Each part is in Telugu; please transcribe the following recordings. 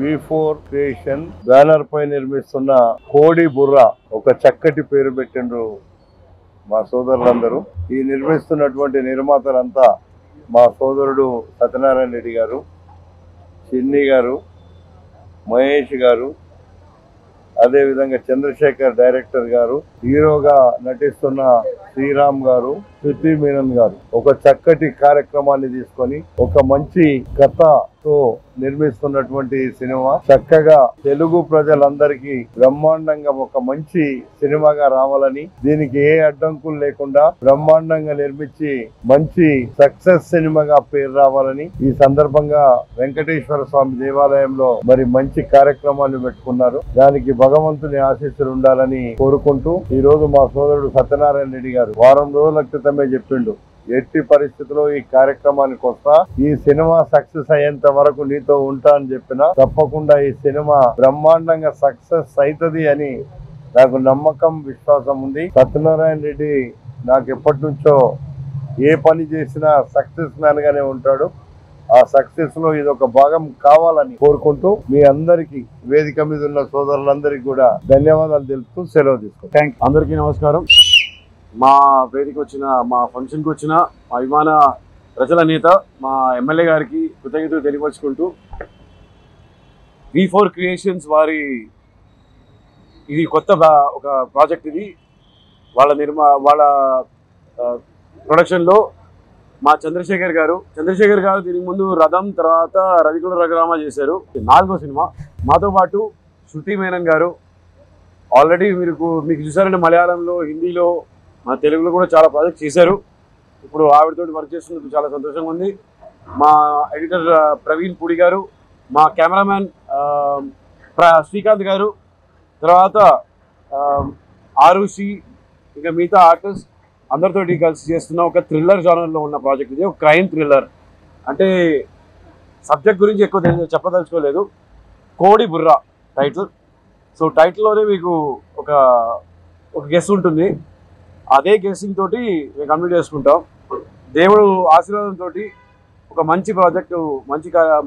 V4 క్రియేషన్ బ్యానర్ పై నిర్మిస్తున్న కోడి బుర్ర ఒక చక్కటి పేరు పెట్టిండ్రు మా సోదరులందరూ. ఈ నిర్మిస్తున్నటువంటి నిర్మాతలంతా మా సోదరుడు సత్యనారాయణ రెడ్డి గారు, చిన్ని గారు, మహేష్ గారు, అదే విధంగా చంద్రశేఖర్ డైరెక్టర్ గారు, హీరోగా నటిస్తున్న శ్రీరామ్ గారు, శృతి మీనన్ గారు ఒక చక్కటి కార్యక్రమాన్ని తీసుకొని ఒక మంచి కథతో నిర్మిస్తున్నటువంటి సినిమా చక్కగా తెలుగు ప్రజలందరికీ బ్రహ్మాండంగా ఒక మంచి సినిమాగా రావాలని, దీనికి ఏ అడ్డంకులు లేకుండా బ్రహ్మాండంగా నిర్మించి మంచి సక్సెస్ సినిమాగా పేరు రావాలని ఈ సందర్భంగా వెంకటేశ్వర స్వామి దేవాలయంలో మరి మంచి కార్యక్రమాన్ని పెట్టుకున్నారు. దానికి భగవంతుని ఆశీస్సులు ఉండాలని కోరుకుంటూ ఈ రోజు మా సోదరుడు సత్యనారాయణ రెడ్డి గారు వారం రోజుల క్రితమే చెప్పిండు, ఎట్టి పరిస్థితుల్లో ఈ కార్యక్రమానికి వస్తా, ఈ సినిమా సక్సెస్ అయ్యేంత వరకు నీతో ఉంటా అని చెప్పిన తప్పకుండా ఈ సినిమా బ్రహ్మాండంగా సక్సెస్ అవుతుంది అని నాకు నమ్మకం, విశ్వాసం ఉంది. సత్యనారాయణ రెడ్డి నాకు ఎప్పటి నుంచో ఏ పని చేసినా సక్సెస్ మ్యాన్ గానే ఉంటాడు. ఆ సక్సెస్ లో ఇది ఒక భాగం కావాలని కోరుకుంటూ మీ అందరికి వేదిక మీద ఉన్న సోదరులందరికీ కూడా ధన్యవాదాలు తెలుపుతూ సెలవు తీసుకుంటాం. అందరికీ నమస్కారం. మా వేదిక వచ్చిన, మా ఫంక్షన్కి వచ్చిన మా అభిమాన ప్రజల నేత మా ఎమ్మెల్యే గారికి కృతజ్ఞతలు తెలియపరుచుకుంటూ, V4 క్రియేషన్స్ వారి ఇది కొత్త ఒక ప్రాజెక్ట్. ఇది వాళ్ళ ప్రొడక్షన్లో మా చంద్రశేఖర్ గారు దీనికి ముందు రథం, తర్వాత రవికుల రఘురామ చేశారు, 4వ సినిమా. మాతో పాటు శృతి మేనన్ గారు ఆల్రెడీ మీకు చూసారంటే మలయాళంలో, హిందీలో, మా తెలుగులో కూడా చాలా ప్రాజెక్ట్ చేశారు. ఇప్పుడు ఆవిడతో వర్క్ చేస్తున్నందుకు చాలా సంతోషంగా ఉంది. మా ఎడిటర్ ప్రవీణ్ పూడి గారు, మా కెమెరామ్యాన్ శ్రీకాంత్ గారు, తర్వాత ఆరుషి, ఇంకా మిగతా ఆర్టిస్ట్ అందరితోటి కలిసి చేస్తున్న ఒక థ్రిల్లర్ జానర్లో ఉన్న ప్రాజెక్ట్. ఇది ఒక క్రైమ్ థ్రిల్లర్. అంటే సబ్జెక్ట్ గురించి ఎక్కువ చెప్పదలుచుకోలేదు. కోడి బుర్ర టైటిల్. సో టైటిల్లోనే మీకు ఒక గెస్ ఉంటుంది. అదే గెస్సింగ్ తోటి మేము కంప్లీట్ చేసుకుంటాం. దేవుడు ఆశీర్వాదంతో ఒక మంచి ప్రాజెక్టు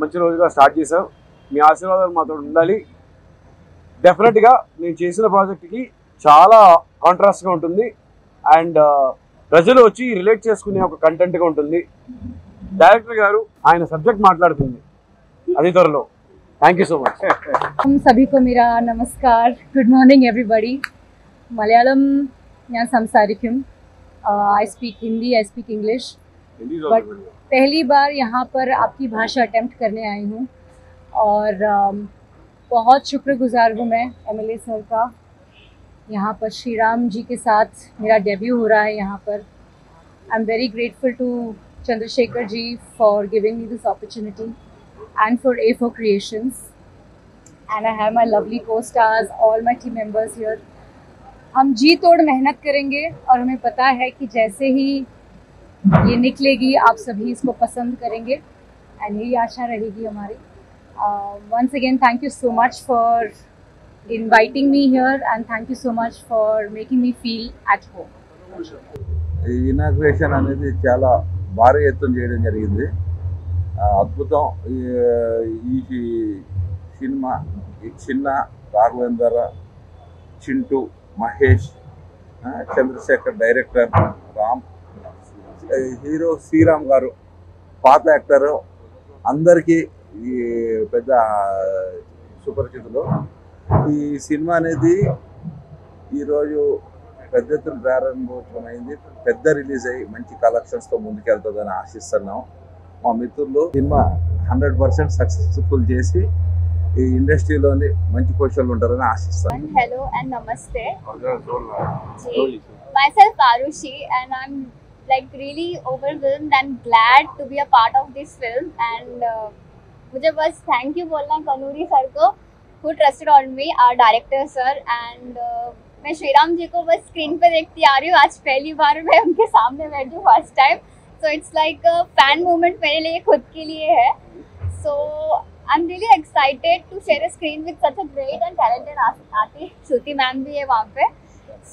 మంచి రోజుగా స్టార్ట్ చేసాం. మీ ఆశీర్వాదాలు మాతో ఉండాలి. డెఫినెట్గా నేను చేసిన ప్రాజెక్ట్కి చాలా కాంట్రాస్ట్గా ఉంటుంది అండ్ ప్రజలు వచ్చి రిలేట్ చేసుకునే ఒక కంటెంట్గా ఉంటుంది. డైరెక్టర్ గారు ఆయన సబ్జెక్ట్ మాట్లాడుతుంది అది త్వరలో. Thank you so much. सभी को मेरा नमस्कार. Good morning everybody. मलयालम ഞാൻ സംസാരിക്കും. I speak Hindi, I speak English, but पहली बार यहाँ पर आपकी भाषा अटेम्प्ट करने आई हूँ और बहुत शुक्रगुजार हूँ मैं एमएलए सर का. यहाँ पर श्रीराम जी के साथ मेरा डेब्यू हो रहा है यहाँ पर. I am very grateful to Chandrashekhar ji for giving me this opportunity and for A4 Creations, and I have my lovely co-stars, all my team members here. हम जी तोड़ मेहनत करेंगे और हमें पता है कि जैसे ही ये निकलेगी आप सभी इसको पसंद करेंगे एंड यही आशा रहेगी हमारी. Once again thank you so much for inviting me here and thank you so much for making me feel at home. Inauguration అనేది చాలా భారీ ఎత్తున చేయడం జరిగింది. అద్భుతం. ఈ సినిమా చిన్న, రాఘవేందర్, చింటూ, మహేష్, చంద్రశేఖర్ డైరెక్టర్, రామ్, హీరో శ్రీరామ్ గారు పాత యాక్టరు, అందరికీ ఈ పెద్ద సుపరిచితులు. ఈ సినిమా అనేది ఈరోజు పెద్ద ఎత్తున ప్రారంభోత్సవమైంది. పెద్ద రిలీజ్ అయ్యి మంచి కలెక్షన్స్తో ముందుకెళ్తుందని ఆశిస్తున్నాం. మా మిత్రులు సినిమా 100% సక్సెస్ఫుల్ చేసి ఈ ఇండస్ట్రీలోని మంచి పొజిషన్లో ఉంటారని ఆశిస్తాను. హలో అండ్ నమస్తే. myself Arushi and I'm like really overwhelmed and glad to be a part of this film and मुझे बस थैंक यू बोलना है कनूरी सर को who trusted on me, our director sir, and मैं श्रीराम जी को बस स्क्रीन पे देखती आ रही हूँ. आज पहली बार मैं उनके सामने बैठी हूँ first time. So it's like a fan moment मेरे लिए खुद के लिए है. So I'm really excited to share a screen with such a great and talented artist. Shruti ma'am भी है वहाँ पे.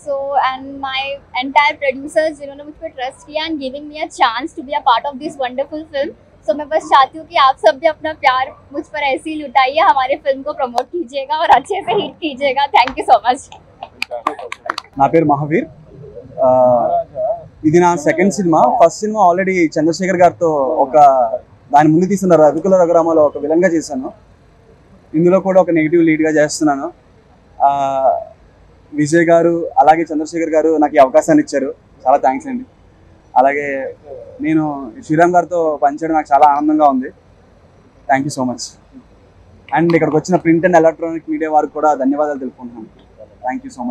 So and my entire producers जिन्होंने मुझ पे trust किया and giving me a chance to be a part of this wonderful film. सो मैं बस चाहती हूँ कि आप सब भी अपना प्यार मुझ पर ऐसे ही लुटाइए, हमारे फिल्म को प्रमोट कीजिएगा और अच्छे से हिट कीजिएगा. Thank you so much. నా పేరు మహావీర్. ఇది నా సెకండ్ సినిమా. ఫస్ట్ సినిమా ఆల్రెడీ చంద్రశేఖర్ గారితో ఒక దాని ముందు తీసిన రఘుకుల రఘురామలో ఒక విలన్గా చేశాను. ఇందులో కూడా ఒక నెగిటివ్ లీడ్గా చేస్తున్నాను. విజయ్ గారు అలాగే చంద్రశేఖర్ గారు నాకు ఈ అవకాశాన్ని ఇచ్చారు, చాలా థ్యాంక్స్ అండి. అలాగే నేను శ్రీరామ్ గారితో పనిచేయడం నాకు చాలా ఆనందంగా ఉంది. Thank you so much. And ఇక్కడికి వచ్చిన ప్రింట్ అండ్ ఎలక్ట్రానిక్ మీడియా వారికి కూడా ధన్యవాదాలు తెలుపుకుంటున్నాను. Thank you so much.